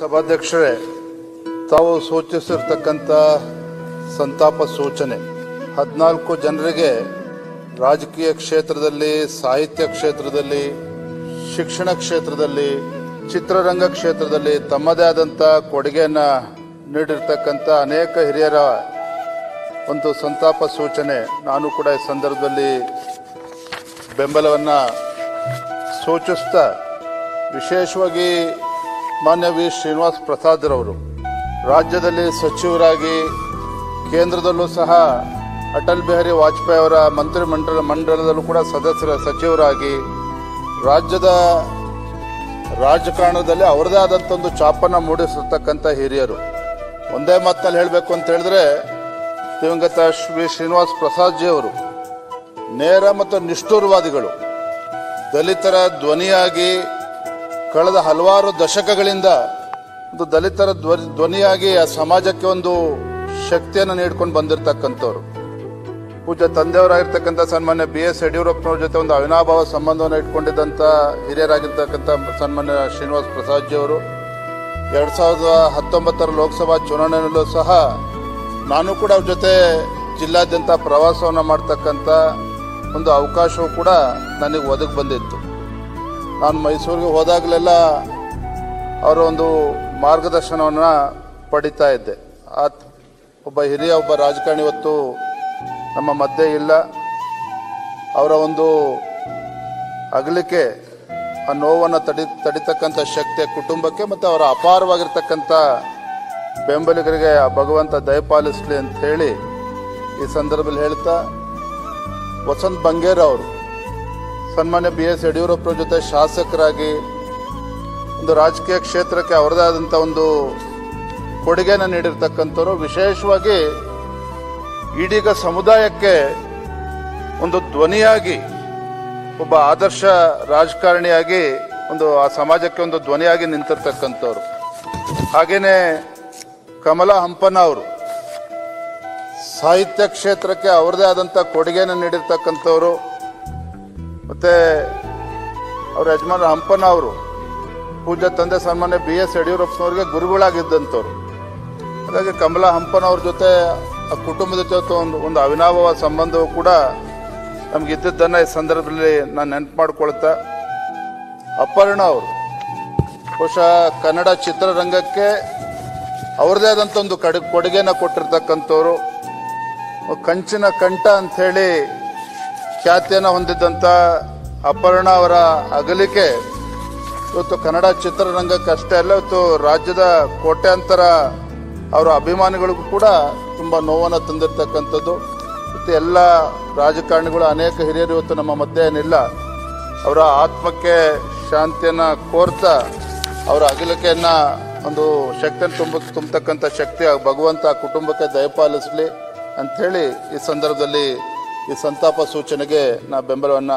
ಸಭಾಧ್ಯಕ್ಷರೇ, ತಾವು ಸೂಚಿಸಿರ್ತಕ್ಕಂಥ ಸಂತಾಪ ಸೂಚನೆ 14 ಜನರಿಗೆ ರಾಜಕೀಯ ಕ್ಷೇತ್ರದಲ್ಲಿ, ಸಾಹಿತ್ಯ ಕ್ಷೇತ್ರದಲ್ಲಿ, ಶಿಕ್ಷಣ ಕ್ಷೇತ್ರದಲ್ಲಿ, ಚಿತ್ರರಂಗ ಕ್ಷೇತ್ರದಲ್ಲಿ ತಮ್ಮದೇ ಆದಂಥ ಕೊಡುಗೆಯನ್ನು ನೀಡಿರ್ತಕ್ಕಂಥ ಅನೇಕ ಹಿರಿಯರ ಒಂದು ಸಂತಾಪ ಸೂಚನೆ. ನಾನು ಕೂಡ ಈ ಸಂದರ್ಭದಲ್ಲಿ ಬೆಂಬಲವನ್ನು ಸೂಚಿಸ್ತಾ, ವಿಶೇಷವಾಗಿ ಮಾನ್ಯ ವಿ ಶ್ರೀನಿವಾಸ್ ಪ್ರಸಾದ್ರವರು ರಾಜ್ಯದಲ್ಲಿ ಸಚಿವರಾಗಿ, ಕೇಂದ್ರದಲ್ಲೂ ಸಹ ಅಟಲ್ ಬಿಹಾರಿ ವಾಜಪೇಯಿ ಅವರ ಮಂಡಲದಲ್ಲೂ ಕೂಡ ಸಚಿವರಾಗಿ, ರಾಜ್ಯದ ರಾಜಕಾರಣದಲ್ಲಿ ಅವರದೇ ಆದಂಥ ಒಂದು ಛಾಪನ್ನು ಮೂಡಿಸಿರ್ತಕ್ಕಂಥ ಹಿರಿಯರು. ಒಂದೇ ಮಾತಿನಲ್ಲಿ ಹೇಳಬೇಕು ಅಂತ ಹೇಳಿದ್ರೆ, ದಿವಂಗತ ವಿ ಶ್ರೀನಿವಾಸ್ ಪ್ರಸಾದ್ಜಿ ಅವರು ನೇರ ಮತ್ತು ನಿಷ್ಠುರವಾದಿಗಳು. ದಲಿತರ ಧ್ವನಿಯಾಗಿ ಕಳೆದ ಹಲವಾರು ದಶಕಗಳಿಂದ ಒಂದು ದಲಿತರ ಧ್ವನಿಯಾಗಿ ಆ ಸಮಾಜಕ್ಕೆ ಒಂದು ಶಕ್ತಿಯನ್ನು ನೀಡ್ಕೊಂಡು ಬಂದಿರತಕ್ಕಂಥವ್ರು. ಪೂಜ್ಯ ತಂದೆಯವರಾಗಿರ್ತಕ್ಕಂಥ ಸನ್ಮಾನ್ಯ BS ಯಡಿಯೂರಪ್ಪನವ್ರ ಜೊತೆ ಒಂದು ಅವಿನಾಭಾವ ಸಂಬಂಧವನ್ನು ಇಟ್ಕೊಂಡಿದ್ದಂಥ ಹಿರಿಯರಾಗಿರ್ತಕ್ಕಂಥ ಸನ್ಮಾನ್ಯ ಶ್ರೀನಿವಾಸ್ ಪ್ರಸಾದ್ಜಿ ಅವರು 2019 ಲೋಕಸಭಾ ಚುನಾವಣೆಯಲ್ಲೂ ಸಹ ನಾನು ಕೂಡ ಅವ್ರ ಜೊತೆ ಜಿಲ್ಲಾದ್ಯಂತ ಪ್ರವಾಸವನ್ನು ಮಾಡ್ತಕ್ಕಂಥ ಒಂದು ಅವಕಾಶವೂ ಕೂಡ ನನಗೆ ಒದಗಿ ಬಂದಿತ್ತು. ನಾನು ಮೈಸೂರಿಗೆ ಹೋದಾಗಲೆಲ್ಲ ಅವರ ಒಂದು ಮಾರ್ಗದರ್ಶನವನ್ನು ಪಡಿತಾ ಇದ್ದೆ. ಒಬ್ಬ ಹಿರಿಯ ರಾಜಕಾರಣಿ ಇವತ್ತು ನಮ್ಮ ಮಧ್ಯೆ ಇಲ್ಲ. ಅವರ ಒಂದು ಅಗಲಿಕೆ ಆ ನೋವನ್ನು ತಡಿತಕ್ಕಂಥ ಶಕ್ತಿಯ ಕುಟುಂಬಕ್ಕೆ ಮತ್ತು ಅವರ ಅಪಾರವಾಗಿರ್ತಕ್ಕಂಥ ಬೆಂಬಲಿಗರಿಗೆ ಭಗವಂತ ದಯಪಾಲಿಸಲಿ ಅಂತ ಹೇಳಿ ಈ ಸಂದರ್ಭದಲ್ಲಿ ಹೇಳ್ತಾ, ವಸಂತ್ ಬಂಗೇರ ಅವರು ಸನ್ಮಾನ್ಯ BS ಯಡಿಯೂರಪ್ಪರ ಜೊತೆ ಶಾಸಕರಾಗಿ ಒಂದು ರಾಜಕೀಯ ಕ್ಷೇತ್ರಕ್ಕೆ ಅವರದೇ ಆದಂಥ ಒಂದು ಕೊಡುಗೆಯನ್ನು ನೀಡಿರ್ತಕ್ಕಂಥವ್ರು. ವಿಶೇಷವಾಗಿ ಇದೀಗ ಸಮುದಾಯಕ್ಕೆ ಒಂದು ಧ್ವನಿಯಾಗಿ, ಒಬ್ಬ ಆದರ್ಶ ರಾಜಕಾರಣಿಯಾಗಿ ಒಂದು ಆ ಸಮಾಜಕ್ಕೆ ಒಂದು ಧ್ವನಿಯಾಗಿ ನಿಂತಿರ್ತಕ್ಕಂಥವ್ರು. ಹಾಗೇನೆ ಕಮಲಾ ಹಂಪನ ಅವರು ಸಾಹಿತ್ಯ ಕ್ಷೇತ್ರಕ್ಕೆ ಅವರದೇ ಆದಂಥ ಕೊಡುಗೆಯನ್ನು ನೀಡಿರ್ತಕ್ಕಂಥವ್ರು. ಮತ್ತೆ ಅವರ ಯಜಮಾನ ಹಂಪನ ಅವರು ಪೂಜ್ಯ ತಂದೆ ಸನ್ಮಾನ್ಯ BS ಯಡಿಯೂರಪ್ಪನವ್ರಿಗೆ ಗುರುಗಳಾಗಿದ್ದಂಥವ್ರು. ಹಾಗಾಗಿ ಕಮಲಾ ಹಂಪನ ಅವ್ರ ಜೊತೆ, ಆ ಕುಟುಂಬದ ಜೊತೆ ಒಂದು ಅವಿನಾಭಾವ ಸಂಬಂಧವು ಕೂಡ ನಮಗಿದ್ದದ್ದನ್ನು ಈ ಸಂದರ್ಭದಲ್ಲಿ ನಾನು ನೆನಪು ಮಾಡ್ಕೊಳ್ತಾ, ಅಪರ್ಣ ಅವರು ಬಹುಶಃ ಕನ್ನಡ ಚಿತ್ರರಂಗಕ್ಕೆ ಅವ್ರದೇ ಆದಂಥ ಒಂದು ಕೊಡುಗೆಯನ್ನು ಕೊಟ್ಟಿರ್ತಕ್ಕಂಥವ್ರು. ಕಂಚಿನ ಕಂಠ ಅಂಥೇಳಿ ಖ್ಯಾತಿಯನ್ನು ಹೊಂದಿದ್ದಂಥ ಅಪರ್ಣ ಅವರ ಅಗಲಿಕೆ ಇವತ್ತು ಕನ್ನಡ ಚಿತ್ರರಂಗಕ್ಕೆ ಅಷ್ಟೇ ಅಲ್ಲ, ಇವತ್ತು ರಾಜ್ಯದ ಕೋಟ್ಯಾಂತರ ಅವರ ಅಭಿಮಾನಿಗಳಿಗೂ ಕೂಡ ತುಂಬ ನೋವನ್ನು ತಂದಿರತಕ್ಕಂಥದ್ದು. ಮತ್ತು ಎಲ್ಲ ರಾಜಕಾರಣಿಗಳು, ಅನೇಕ ಹಿರಿಯರು ಇವತ್ತು ನಮ್ಮ ಮಧ್ಯೆ ಏನಿಲ್ಲ. ಅವರ ಆತ್ಮಕ್ಕೆ ಶಾಂತಿಯನ್ನು ಕೋರ್ತಾ, ಅವರ ಅಗಲಿಕೆಯನ್ನು ಒಂದು ಶಕ್ತಿಯನ್ನು ತುಂಬತಕ್ಕಂಥ ಶಕ್ತಿ ಭಗವಂತ ಕುಟುಂಬಕ್ಕೆ ದಯಪಾಲಿಸಲಿ ಅಂಥೇಳಿ ಈ ಸಂದರ್ಭದಲ್ಲಿ ಈ ಸಂತಾಪ ಸೂಚನೆಗೆ ನಾ ಬೆಂಬಲವನ್ನು